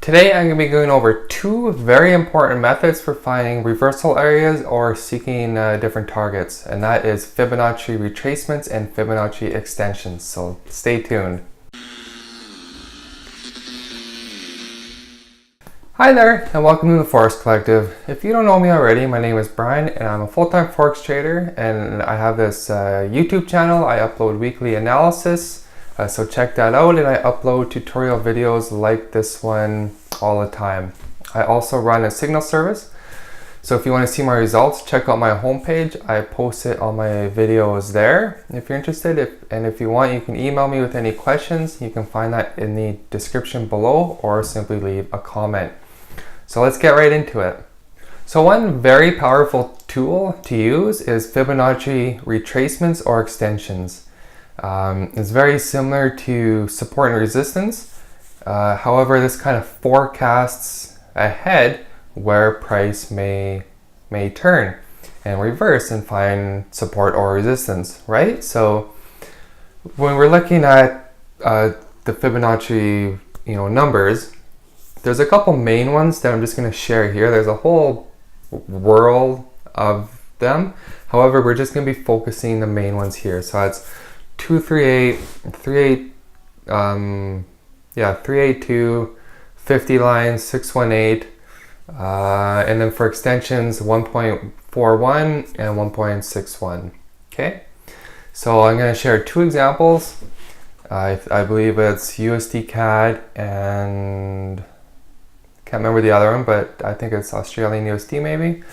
Today I'm going to be going over two very important methods for finding reversal areas or seeking different targets, and that is Fibonacci retracements and Fibonacci extensions, so stay tuned. Hi there, and welcome to the Forex Collective. If you don't know me already, my name is Brian and I'm a full-time Forex trader, and I have this YouTube channel. I upload weekly analysis. So check that out, and I upload tutorial videos like this one all the time. I also run a signal service, so if you want to see my results, check out my homepage. I post it on my videos there if you're interested. And if you want, you can email me with any questions. You can find that in the description below, or simply leave a comment. So let's get right into it. So one very powerful tool to use is Fibonacci retracements or extensions. It's very similar to support and resistance. However, this kind of forecasts ahead where price may turn and reverse and find support or resistance, right? So when we're looking at the Fibonacci numbers, there's a couple main ones that I'm just going to share here. There's a whole world of them. However, we're just going to be focusing the main ones here. So it's 238, 382, 50 lines, 618, and then for extensions 1.41 and 1.61. Okay, so I'm going to share two examples. I believe it's USDCAD and can't remember the other one, but I think it's Australian USD maybe.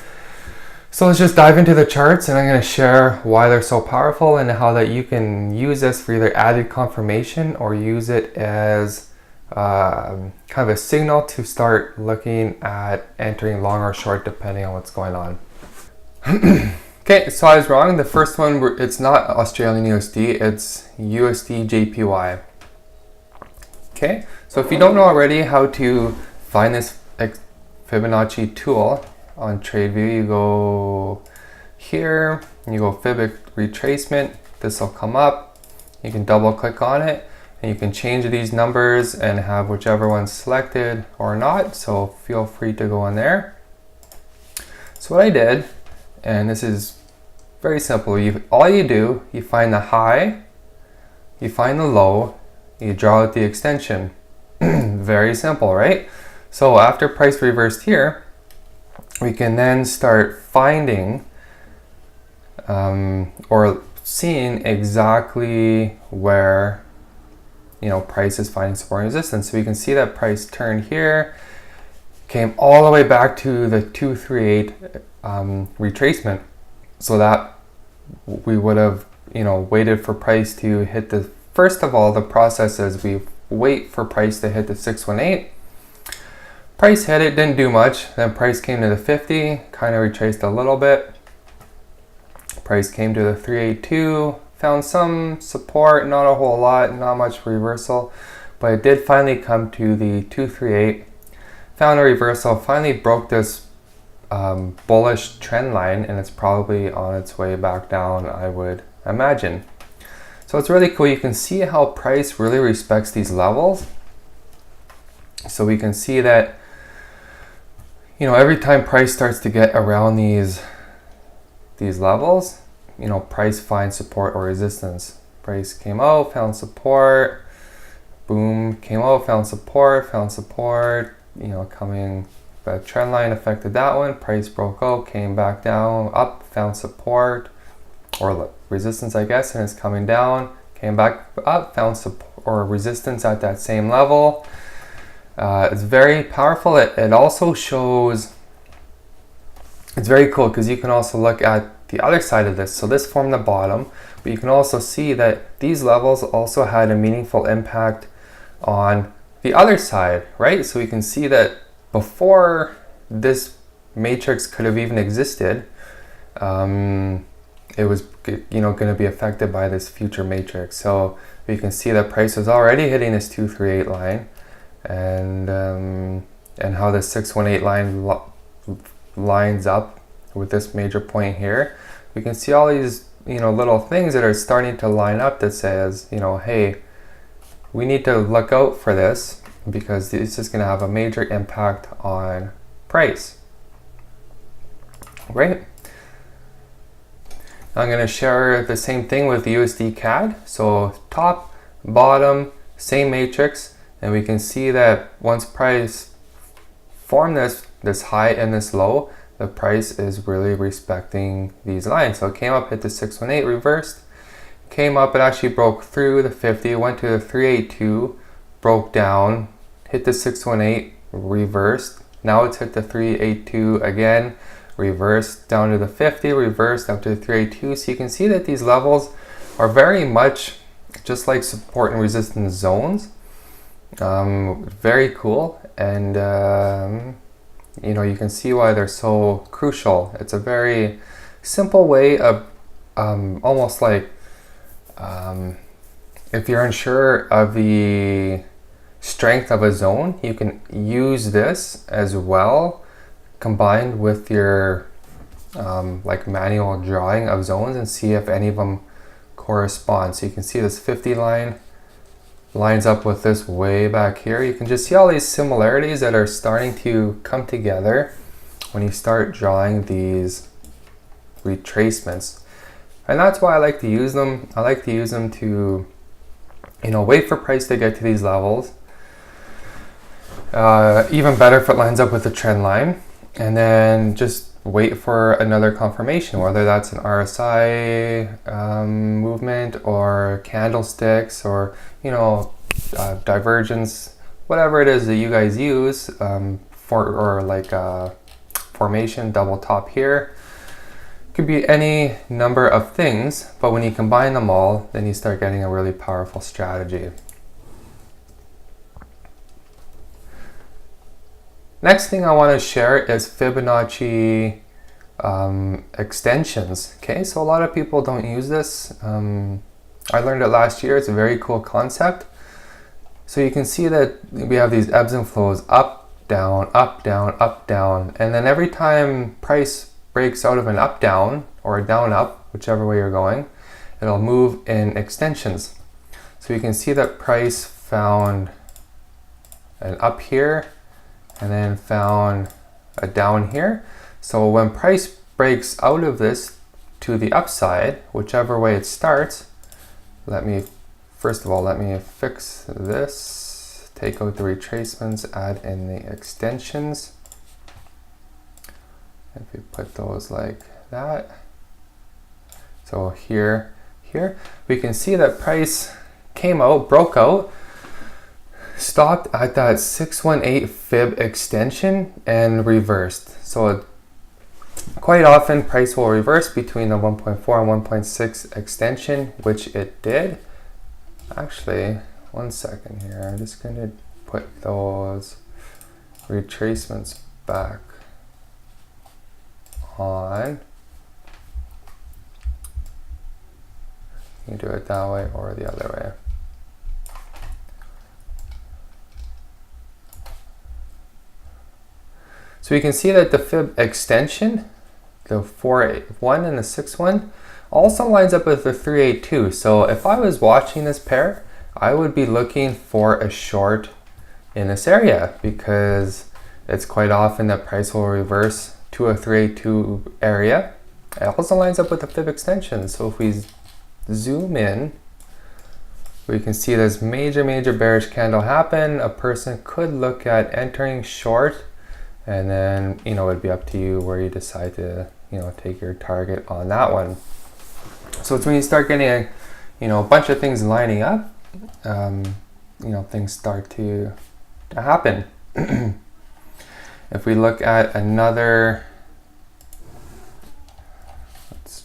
So let's just dive into the charts, and I'm going to share why they're so powerful and how that you can use this for either added confirmation or use it as kind of a signal to start looking at entering long or short depending on what's going on. Okay, so I was wrong. The first one, it's not Australian USD, it's USDJPY. Okay, so if you don't know already how to find this Fibonacci tool on TradeView, you go here, you go Fib retracement, this will come up, you can double click on it, and you can change these numbers and have whichever one selected or not, so feel free to go in there. So what I did, and this is very simple, all you do, you find the high, you find the low, you draw out the extension. Very simple, right? So after price reversed here, we can then start finding or seeing exactly where price is finding support and resistance. So we can see that price turned here, came all the way back to the 238 retracement, so that we would have waited for price to hit the, first of all, the process is we wait for price to hit the 618. Price hit it, didn't do much. Then price came to the 50, kind of retraced a little bit. Price came to the 382, found some support, not a whole lot, not much reversal, but it did finally come to the 238. Found a reversal, finally broke this bullish trend line, and it's probably on its way back down, I would imagine. So it's really cool. You can see how price really respects these levels. So we can see that every time price starts to get around these levels, price finds support or resistance. Price came out, found support, boom, came out, found support, coming, the trend line affected that one, price broke out, came back down, up, found support, or resistance, I guess, and it's coming down, came back up, found support or resistance at that same level. It's very powerful. It also shows, it's very cool because you can also look at the other side of this. So this formed the bottom, but you can also see that these levels also had a meaningful impact on the other side, right? So we can see that before this matrix could have even existed, it was going to be affected by this future matrix. So we can see that price was already hitting this 238 line, and how the 618 line lines up with this major point here. We can see all these little things that are starting to line up that says hey, we need to look out for this. because this is going to have a major impact on price. Great. I'm going to share the same thing with USDCAD. So top, bottom, same matrix, and we can see that once price formed this high and this low, the price is really respecting these lines. So it came up, hit the 618, reversed, came up, it actually broke through the 50, went to the 382, broke down, hit the 618, reversed. Now it's hit the 382 again, reversed down to the 50, reversed up to the 382. So you can see that these levels are very much just like support and resistance zones. Very cool, and you know, you can see why they're so crucial. It's a very simple way of almost like if you're unsure of the strength of a zone, you can use this as well, combined with your like manual drawing of zones, and see if any of them correspond. So you can see this 50 line lines up with this way back here. You can just see all these similarities that are starting to come together when you start drawing these retracements. And that's why I like to use them. I like to use them to, you know, wait for price to get to these levels. Even better if it lines up with the trend line, and then just wait for another confirmation, whether that's an RSI movement or candlesticks, or, you know, divergence, whatever it is that you guys use, or like formation, double top here. Could be any number of things, but when you combine them all, then you start getting a really powerful strategy. Next thing I want to share is Fibonacci extensions. Okay, so a lot of people don't use this. I learned it last year. It's a very cool concept. So you can see that we have these ebbs and flows, up, down, up, down, up, down. And then every time price breaks out of an up, down, or a down, up, whichever way you're going, it'll move in extensions. So you can see that price found an up here, and then found a down here. So when price breaks out of this to the upside, whichever way it starts, first of all, let me fix this, take out the retracements, add in the extensions. If we put those like that. So here, we can see that price came out, broke out, stopped at that 618 fib extension and reversed. So quite often price will reverse between the 1.4 and 1.6 extension, which it did. Actually, one second here. I'm just going to put those retracements back on. You can do it that way or the other way. So you can see that the fib extension, the 481 and the 61, also lines up with the 382. So if I was watching this pair, I would be looking for a short in this area, because it's quite often that price will reverse to a 382 area. It also lines up with the fib extension. So if we zoom in, we can see this major bearish candle happen. A person could look at entering short, and then, you know, it'd be up to you where you decide to, you know, take your target on that one. So it's when you start getting a bunch of things lining up, you know, things start to happen. If we look at another, let's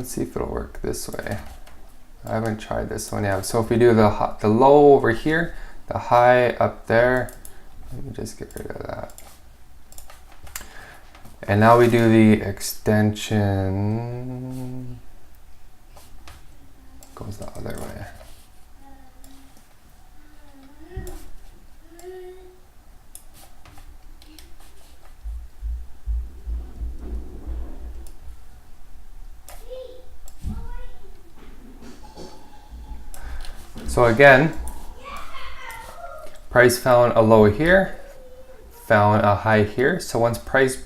see if it'll work this way. I haven't tried this one yet. So if we do the low over here, the high up there, let me just get rid of that. And now we do the extension, goes the other way. So again, price found a low here, found a high here. So once price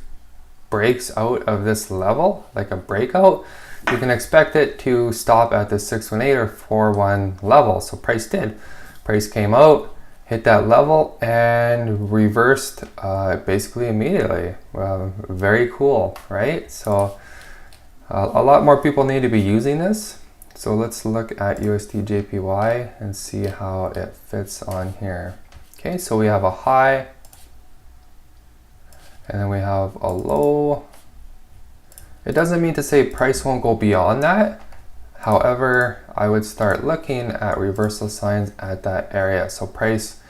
breaks out of this level, like a breakout, you can expect it to stop at the 618 or 41 level. So price did. Price came out, hit that level, and reversed basically immediately. Very cool, right? So a lot more people need to be using this. So let's look at USDJPY and see how it fits on here. Okay, so we have a high, and then we have a low. It doesn't mean to say price won't go beyond that. However, I would start looking at reversal signs at that area. So price,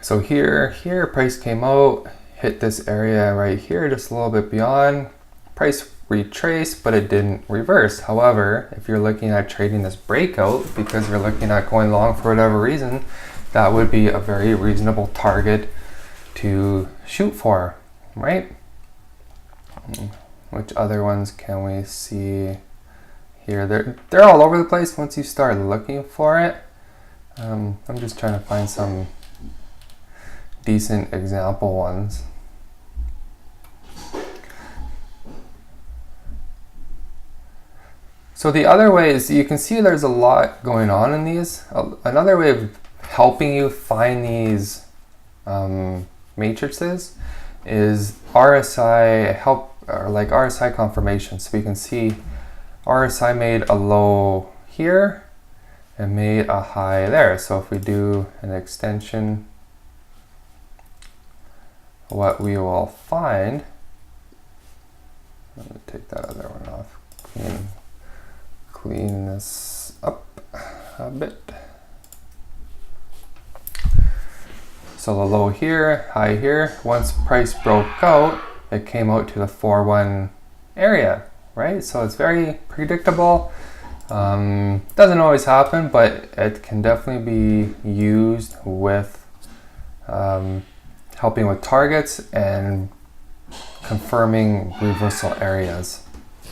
so here price came out, hit this area right here, just a little bit beyond. Price retraced, but it didn't reverse. However, if you're looking at trading this breakout, because you're looking at going long for whatever reason, that would be a very reasonable target to shoot for, right? Which other ones can we see here? They're all over the place once you start looking for it. I'm just trying to find some decent example ones. So the other way is, you can see there's a lot going on in these. Another way of helping you find these matrices is RSI help, or like RSI confirmation. So we can see RSI made a low here and made a high there. So if we do an extension, what we will find, let me take that other one off, clean this up a bit. So the low here, high here, once price broke out, it came out to the 4-1 area, right? So it's very predictable. Doesn't always happen, but it can definitely be used with helping with targets and confirming reversal areas.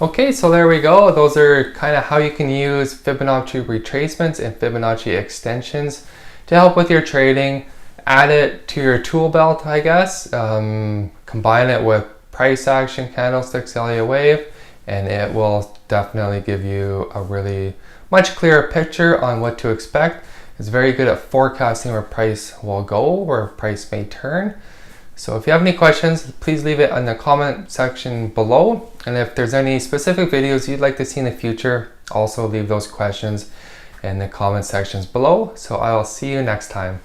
Okay, so there we go. Those are kind of how you can use Fibonacci retracements and Fibonacci extensions to help with your trading. Add it to your tool belt, I guess. Combine it with price action, candlesticks, Elliott wave, and it will definitely give you a really much clearer picture on what to expect. It's very good at forecasting where price will go, where price may turn. So if you have any questions, please leave it in the comment section below. And if there's any specific videos you'd like to see in the future, also leave those questions in the comment sections below. So I'll see you next time.